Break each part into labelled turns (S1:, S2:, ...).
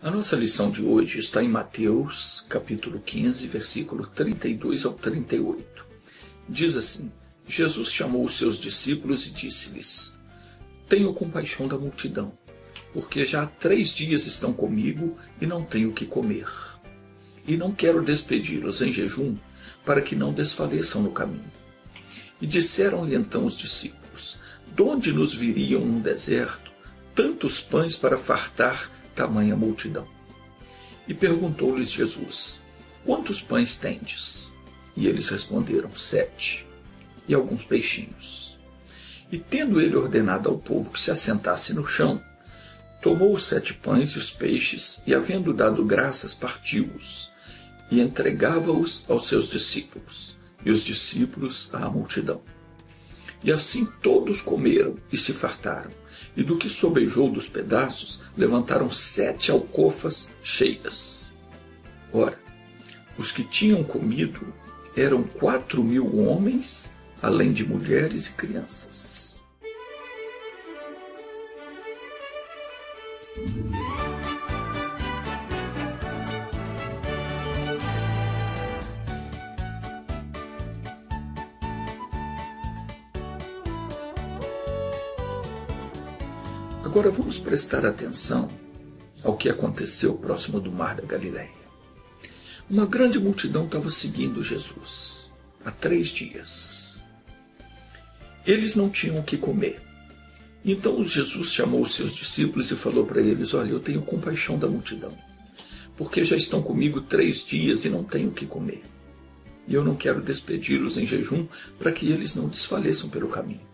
S1: A nossa lição de hoje está em Mateus, capítulo 15, versículo 32 ao 38. Diz assim: Jesus chamou os seus discípulos e disse-lhes: Tenho compaixão da multidão, porque já há 3 dias estão comigo e não tenho o que comer. E não quero despedi-los em jejum, para que não desfaleçam no caminho. E disseram-lhe então os discípulos: De onde nos viriam num deserto tantos pães para fartar tamanha multidão? E perguntou-lhes Jesus: Quantos pães tendes? E eles responderam: 7, e alguns peixinhos. E tendo ele ordenado ao povo que se assentasse no chão, tomou os 7 pães e os peixes, e havendo dado graças, partiu-os, e entregava-os aos seus discípulos, e os discípulos à multidão. E assim todos comeram e se fartaram, e do que sobejou dos pedaços, levantaram 7 alcofas cheias. Ora, os que tinham comido eram 4.000 homens, além de mulheres e crianças. Agora vamos prestar atenção ao que aconteceu próximo do Mar da Galileia. Uma grande multidão estava seguindo Jesus há 3 dias. Eles não tinham o que comer. Então Jesus chamou os seus discípulos e falou para eles: Olha, eu tenho compaixão da multidão, porque já estão comigo 3 dias e não tenho o que comer. E eu não quero despedi-los em jejum para que eles não desfaleçam pelo caminho.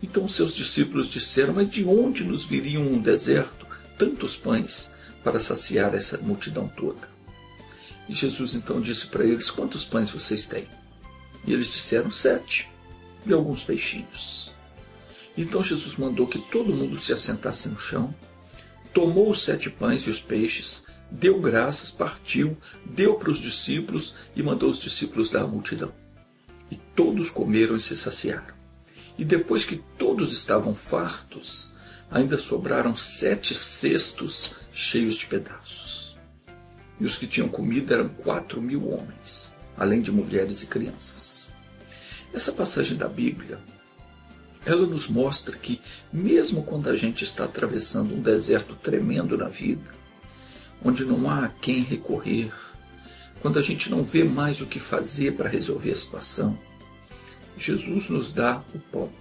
S1: Então seus discípulos disseram: Mas de onde nos viriam num deserto tantos pães para saciar essa multidão toda? E Jesus então disse para eles: Quantos pães vocês têm? E eles disseram: 7, e alguns peixinhos. Então Jesus mandou que todo mundo se assentasse no chão, tomou os 7 pães e os peixes, deu graças, partiu, deu para os discípulos e mandou os discípulos dar à multidão. E todos comeram e se saciaram. E depois que todos estavam fartos, ainda sobraram 7 cestos cheios de pedaços. E os que tinham comido eram 4.000 homens, além de mulheres e crianças. Essa passagem da Bíblia, ela nos mostra que, mesmo quando a gente está atravessando um deserto tremendo na vida, onde não há a quem recorrer, quando a gente não vê mais o que fazer para resolver a situação, Jesus nos dá o pão.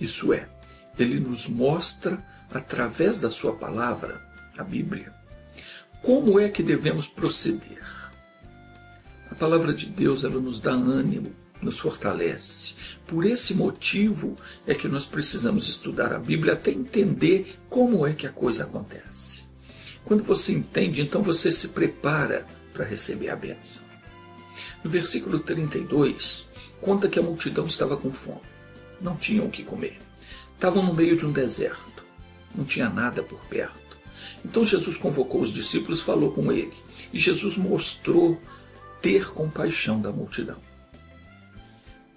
S1: Isso é, Ele nos mostra, através da sua palavra, a Bíblia, como é que devemos proceder. A palavra de Deus, ela nos dá ânimo, nos fortalece. Por esse motivo é que nós precisamos estudar a Bíblia até entender como é que a coisa acontece. Quando você entende, então você se prepara para receber a bênção. No versículo 32, conta que a multidão estava com fome. Não tinham o que comer. Estavam no meio de um deserto. Não tinha nada por perto. Então Jesus convocou os discípulos e falou com ele. E Jesus mostrou ter compaixão da multidão.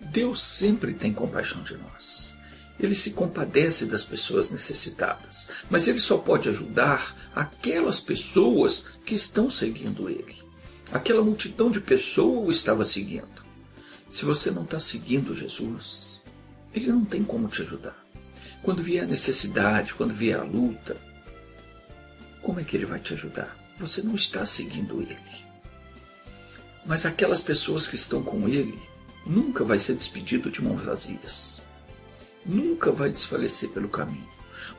S1: Deus sempre tem compaixão de nós. Ele se compadece das pessoas necessitadas. Mas Ele só pode ajudar aquelas pessoas que estão seguindo Ele. Aquela multidão de pessoas o estava seguindo. Se você não está seguindo Jesus, Ele não tem como te ajudar. Quando vier a necessidade, quando vier a luta, como é que Ele vai te ajudar? Você não está seguindo Ele. Mas aquelas pessoas que estão com Ele, nunca vai ser despedido de mãos vazias. Nunca vai desfalecer pelo caminho.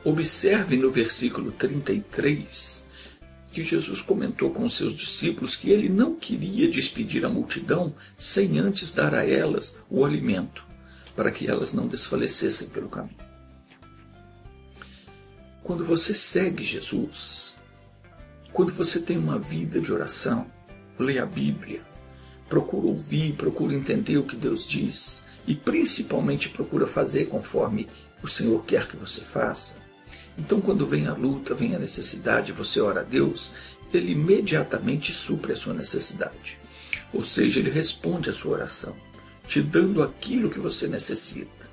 S1: Observe no versículo 33 que Jesus comentou com os seus discípulos que Ele não queria despedir a multidão sem antes dar a elas o alimento, para que elas não desfalecessem pelo caminho. Quando você segue Jesus, quando você tem uma vida de oração, lê a Bíblia, procura ouvir, procura entender o que Deus diz e principalmente procura fazer conforme o Senhor quer que você faça. Então quando vem a luta, vem a necessidade, você ora a Deus, Ele imediatamente supre a sua necessidade. Ou seja, Ele responde a sua oração, te dando aquilo que você necessita.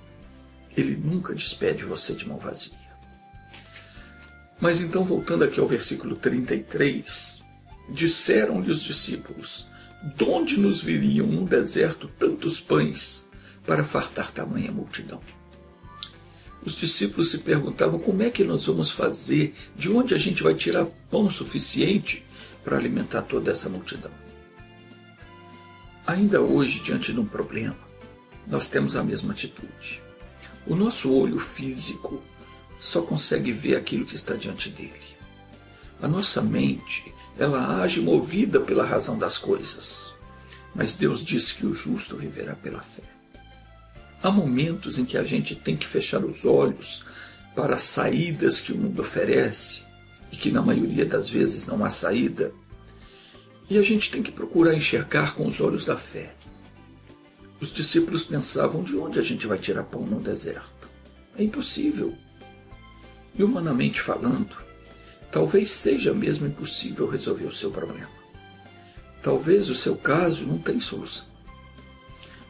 S1: Ele nunca despede você de mão vazia. Mas então, voltando aqui ao versículo 33, disseram-lhe os discípulos: de onde nos viriam num deserto tantos pães para fartar tamanha multidão? Os discípulos se perguntavam: como é que nós vamos fazer? De onde a gente vai tirar pão suficiente para alimentar toda essa multidão? Ainda hoje, diante de um problema, nós temos a mesma atitude. O nosso olho físico só consegue ver aquilo que está diante dele. A nossa mente, ela age movida pela razão das coisas. Mas Deus disse que o justo viverá pela fé. Há momentos em que a gente tem que fechar os olhos para as saídas que o mundo oferece, e que na maioria das vezes não há saída, e a gente tem que procurar enxergar com os olhos da fé. Os discípulos pensavam: de onde a gente vai tirar pão no deserto? É impossível. E humanamente falando, talvez seja mesmo impossível resolver o seu problema. Talvez o seu caso não tenha solução.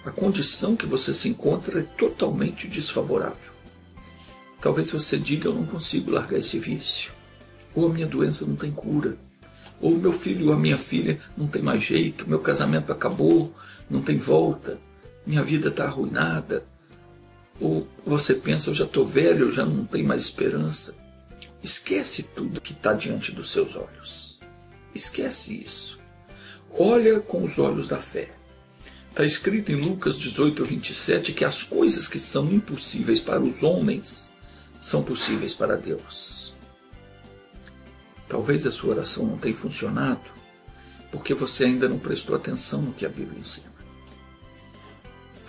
S1: A condição que você se encontra é totalmente desfavorável. Talvez você diga: eu não consigo largar esse vício. Ou a minha doença não tem cura. Ou meu filho ou a minha filha não tem mais jeito. Meu casamento acabou, não tem volta. Minha vida está arruinada. Ou você pensa: eu já estou velho, eu já não tenho mais esperança. Esquece tudo que está diante dos seus olhos. Esquece isso. Olha com os olhos da fé. Está escrito em Lucas 18:27 que as coisas que são impossíveis para os homens são possíveis para Deus. Talvez a sua oração não tenha funcionado porque você ainda não prestou atenção no que a Bíblia ensina.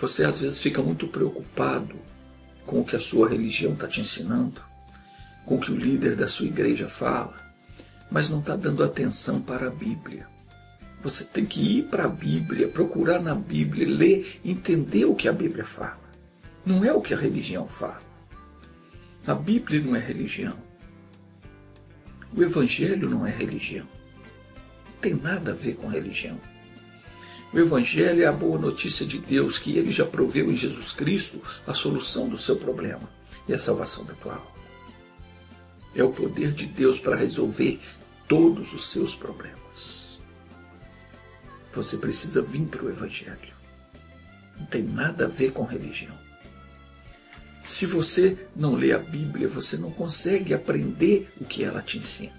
S1: Você às vezes fica muito preocupado com o que a sua religião está te ensinando, com o que o líder da sua igreja fala, mas não está dando atenção para a Bíblia. Você tem que ir para a Bíblia, procurar na Bíblia, ler, entender o que a Bíblia fala. Não é o que a religião fala. A Bíblia não é religião. O Evangelho não é religião. Não tem nada a ver com religião. O Evangelho é a boa notícia de Deus, que Ele já proveu em Jesus Cristo a solução do seu problema e a salvação da tua alma. É o poder de Deus para resolver todos os seus problemas. Você precisa vir para o Evangelho. Não tem nada a ver com religião. Se você não lê a Bíblia, você não consegue aprender o que ela te ensina.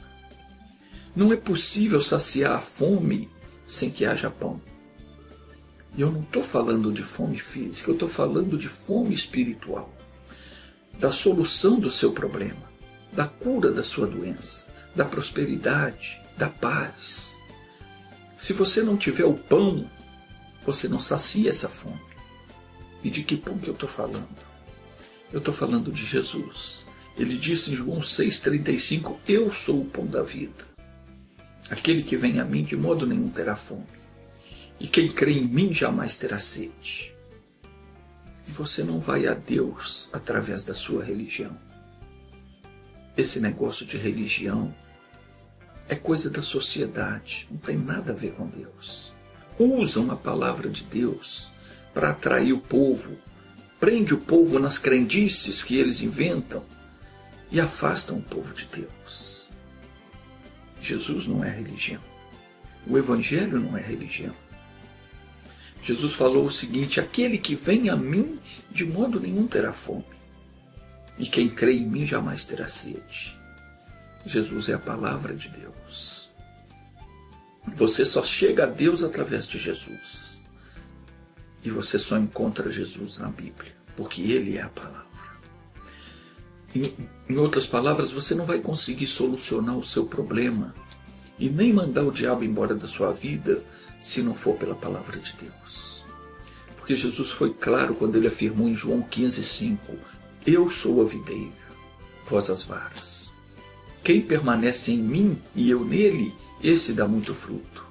S1: Não é possível saciar a fome sem que haja pão. E eu não estou falando de fome física, eu estou falando de fome espiritual. Da solução do seu problema, da cura da sua doença, da prosperidade, da paz. Se você não tiver o pão, você não sacia essa fome. E de que pão que eu estou falando? Eu estou falando de Jesus. Ele disse em João 6,35, eu sou o pão da vida. Aquele que vem a mim de modo nenhum terá fome. E quem crê em mim jamais terá sede. E você não vai a Deus através da sua religião. Esse negócio de religião é coisa da sociedade, não tem nada a ver com Deus. Usam a palavra de Deus para atrair o povo, prende o povo nas crendices que eles inventam e afastam o povo de Deus. Jesus não é religião. O Evangelho não é religião. Jesus falou o seguinte, aquele que vem a mim de modo nenhum terá fome, e quem crê em mim jamais terá sede. Jesus é a palavra de Deus. Você só chega a Deus através de Jesus. E você só encontra Jesus na Bíblia, porque Ele é a palavra. Em outras palavras, você não vai conseguir solucionar o seu problema e nem mandar o diabo embora da sua vida se não for pela palavra de Deus. Porque Jesus foi claro quando Ele afirmou em João 15,5, eu sou a videira, vós as varas. Quem permanece em mim e eu nele, esse dá muito fruto,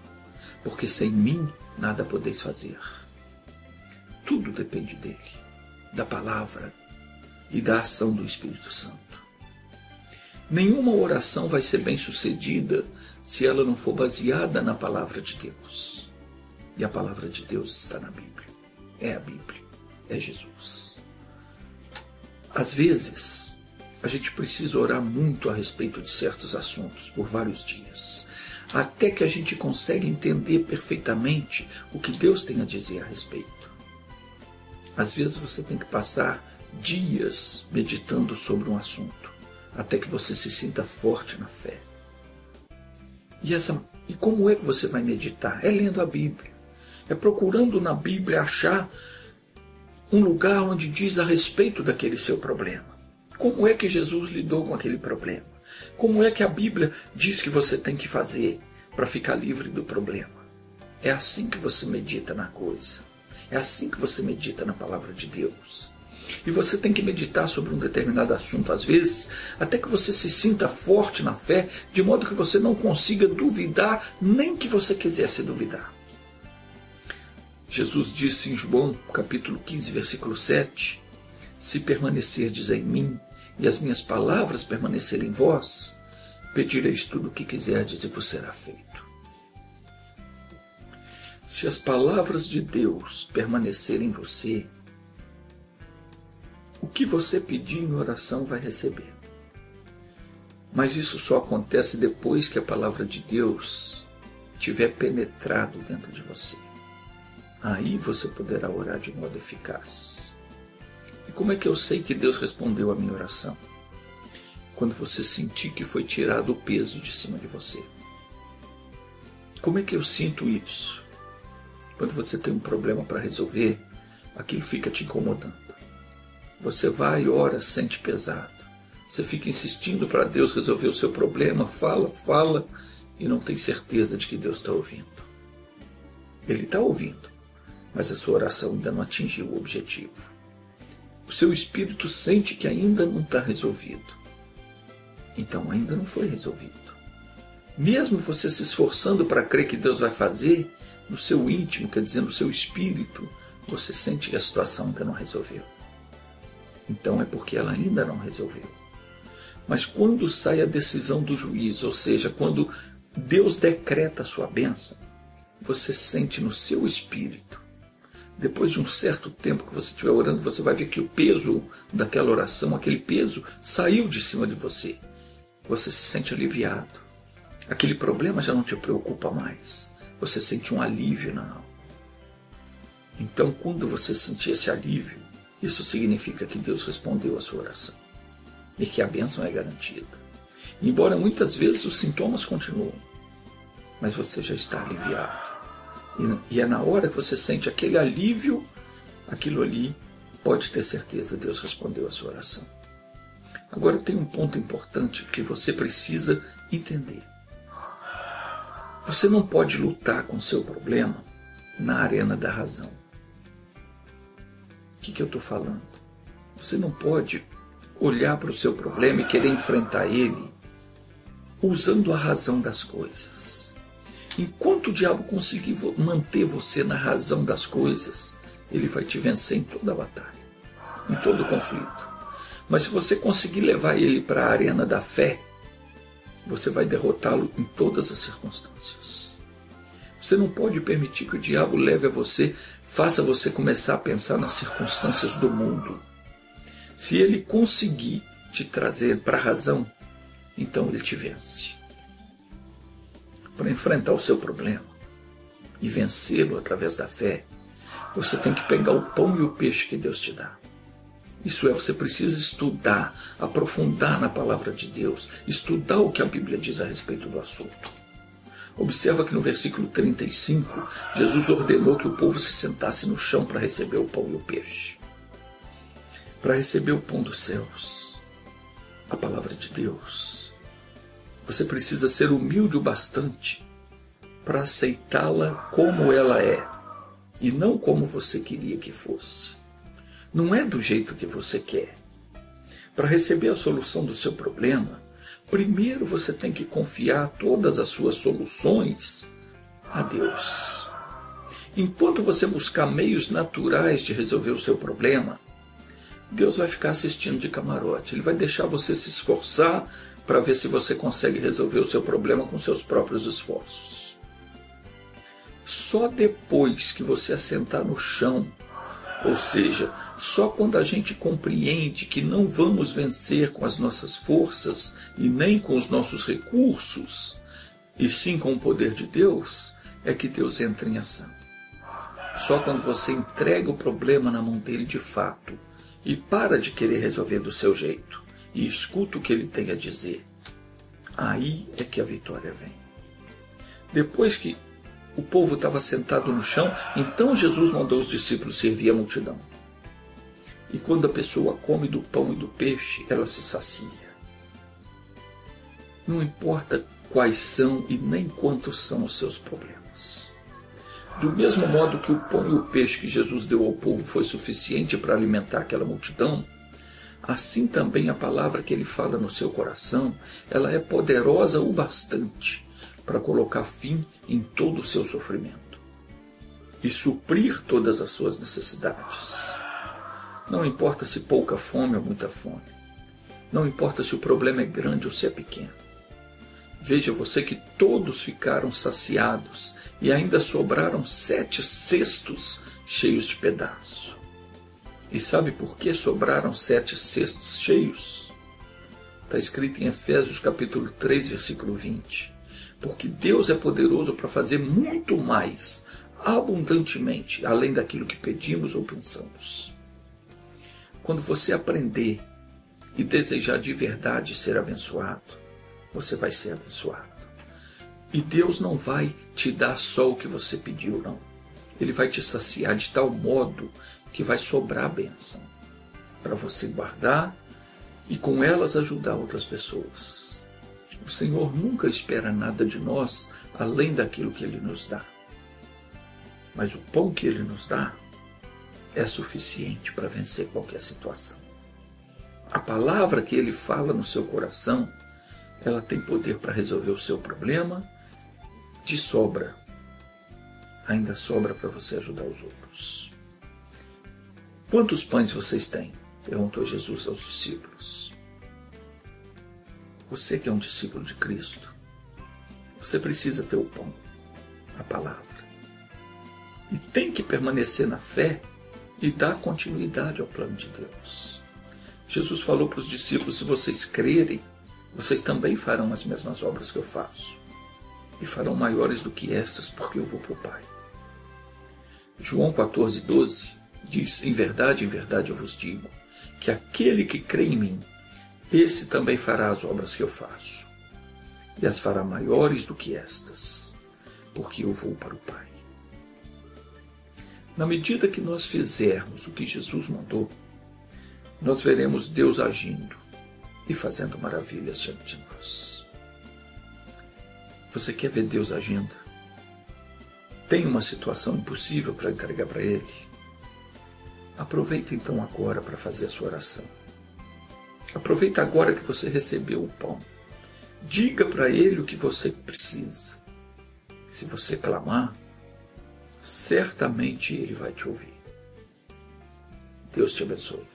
S1: porque sem mim nada podeis fazer. Tudo depende dele, da palavra e da ação do Espírito Santo. Nenhuma oração vai ser bem sucedida se ela não for baseada na palavra de Deus. E a palavra de Deus está na Bíblia. É a Bíblia, é Jesus. Às vezes, a gente precisa orar muito a respeito de certos assuntos por vários dias, até que a gente consiga entender perfeitamente o que Deus tem a dizer a respeito. Às vezes você tem que passar dias meditando sobre um assunto, até que você se sinta forte na fé. E como é que você vai meditar? É lendo a Bíblia. É procurando na Bíblia achar um lugar onde diz a respeito daquele seu problema. Como é que Jesus lidou com aquele problema? Como é que a Bíblia diz que você tem que fazer para ficar livre do problema? É assim que você medita na coisa. É assim que você medita na palavra de Deus. E você tem que meditar sobre um determinado assunto, às vezes, até que você se sinta forte na fé, de modo que você não consiga duvidar, nem que você quisesse duvidar. Jesus disse em João, capítulo 15, versículo 7, se permanecerdes em mim e as minhas palavras permanecerem em vós, pedireis tudo o que quiserdes e vos será feito. Se as palavras de Deus permanecerem em você, o que você pedir em oração vai receber. Mas isso só acontece depois que a palavra de Deus tiver penetrado dentro de você. Aí você poderá orar de modo eficaz. E como é que eu sei que Deus respondeu a minha oração? Quando você sentir que foi tirado o peso de cima de você. Como é que eu sinto isso? Quando você tem um problema para resolver, aquilo fica te incomodando. Você vai, ora, sente pesado. Você fica insistindo para Deus resolver o seu problema, fala, e não tem certeza de que Deus está ouvindo. Ele está ouvindo, mas a sua oração ainda não atingiu o objetivo. O seu espírito sente que ainda não está resolvido. Então ainda não foi resolvido. Mesmo você se esforçando para crer que Deus vai fazer, no seu íntimo, quer dizer, no seu espírito, você sente que a situação ainda não resolveu. Então é porque ela ainda não resolveu. Mas quando sai a decisão do juiz, ou seja, quando Deus decreta a sua bênção, você sente no seu espírito. Depois de um certo tempo que você estiver orando, você vai ver que o peso daquela oração, aquele peso, saiu de cima de você. Você se sente aliviado. Aquele problema já não te preocupa mais. Você sente um alívio na alma. Então, quando você sentir esse alívio, isso significa que Deus respondeu a sua oração e que a bênção é garantida. Embora muitas vezes os sintomas continuem, mas você já está aliviado. E é na hora que você sente aquele alívio, aquilo ali, pode ter certeza, Deus respondeu a sua oração. Agora tem um ponto importante que você precisa entender. Você não pode lutar com o seu problema na arena da razão. O que eu estou falando? Você não pode olhar para o seu problema e querer enfrentar ele usando a razão das coisas. Enquanto o diabo conseguir manter você na razão das coisas, ele vai te vencer em toda a batalha, em todo o conflito. Mas se você conseguir levar ele para a arena da fé, você vai derrotá-lo em todas as circunstâncias. Você não pode permitir que o diabo leve a você, faça você começar a pensar nas circunstâncias do mundo. Se ele conseguir te trazer para a razão, então ele te vence. Para enfrentar o seu problema e vencê-lo através da fé, você tem que pegar o pão e o peixe que Deus te dá. Isso é, você precisa estudar, aprofundar na palavra de Deus, estudar o que a Bíblia diz a respeito do assunto. Observa que no versículo 35, Jesus ordenou que o povo se sentasse no chão para receber o pão e o peixe. Para receber o pão dos céus, a palavra de Deus, você precisa ser humilde o bastante para aceitá-la como ela é, e não como você queria que fosse. Não é do jeito que você quer. Para receber a solução do seu problema, primeiro você tem que confiar todas as suas soluções a Deus. Enquanto você buscar meios naturais de resolver o seu problema, Deus vai ficar assistindo de camarote. Ele vai deixar você se esforçar para ver se você consegue resolver o seu problema com seus próprios esforços. Só depois que você assentar no chão, ou seja, Só quando a gente compreende que não vamos vencer com as nossas forças e nem com os nossos recursos, e sim com o poder de Deus, é que Deus entra em ação. Só quando você entrega o problema na mão dele de fato e para de querer resolver do seu jeito e escuta o que ele tem a dizer, aí é que a vitória vem. Depois que o povo estava sentado no chão, então Jesus mandou os discípulos servir a multidão. E quando a pessoa come do pão e do peixe, ela se sacia. Não importa quais são e nem quantos são os seus problemas. Do mesmo modo que o pão e o peixe que Jesus deu ao povo foi suficiente para alimentar aquela multidão, assim também a palavra que ele fala no seu coração, ela é poderosa o bastante para colocar fim em todo o seu sofrimento e suprir todas as suas necessidades. Não importa se pouca fome ou muita fome. Não importa se o problema é grande ou se é pequeno. Veja você que todos ficaram saciados e ainda sobraram 7 cestos cheios de pedaços. E sabe por que sobraram 7 cestos cheios? Está escrito em Efésios capítulo 3, versículo 20. Porque Deus é poderoso para fazer muito mais, abundantemente, além daquilo que pedimos ou pensamos. Quando você aprender e desejar de verdade ser abençoado, você vai ser abençoado. E Deus não vai te dar só o que você pediu, não. Ele vai te saciar de tal modo que vai sobrar a bênção para você guardar e com elas ajudar outras pessoas. O Senhor nunca espera nada de nós além daquilo que Ele nos dá. Mas o pão que Ele nos dá é suficiente para vencer qualquer situação. A palavra que Ele fala no seu coração, ela tem poder para resolver o seu problema de sobra. Ainda sobra para você ajudar os outros. Quantos pães vocês têm? Perguntou Jesus aos discípulos. Você que é um discípulo de Cristo, você precisa ter o pão, a palavra. E tem que permanecer na fé e dar continuidade ao plano de Deus. Jesus falou para os discípulos, se vocês crerem, vocês também farão as mesmas obras que eu faço. E farão maiores do que estas, porque eu vou para o Pai. João 14:12 diz, em verdade eu vos digo, que aquele que crê em mim, esse também fará as obras que eu faço, e as fará maiores do que estas, porque eu vou para o Pai. Na medida que nós fizermos o que Jesus mandou, nós veremos Deus agindo e fazendo maravilhas diante de nós. Você quer ver Deus agindo? Tem uma situação impossível para entregar para Ele? Aproveita então agora para fazer a sua oração. Aproveita agora que você recebeu o pão. Diga para Ele o que você precisa. Se você clamar, certamente Ele vai te ouvir. Deus te abençoe.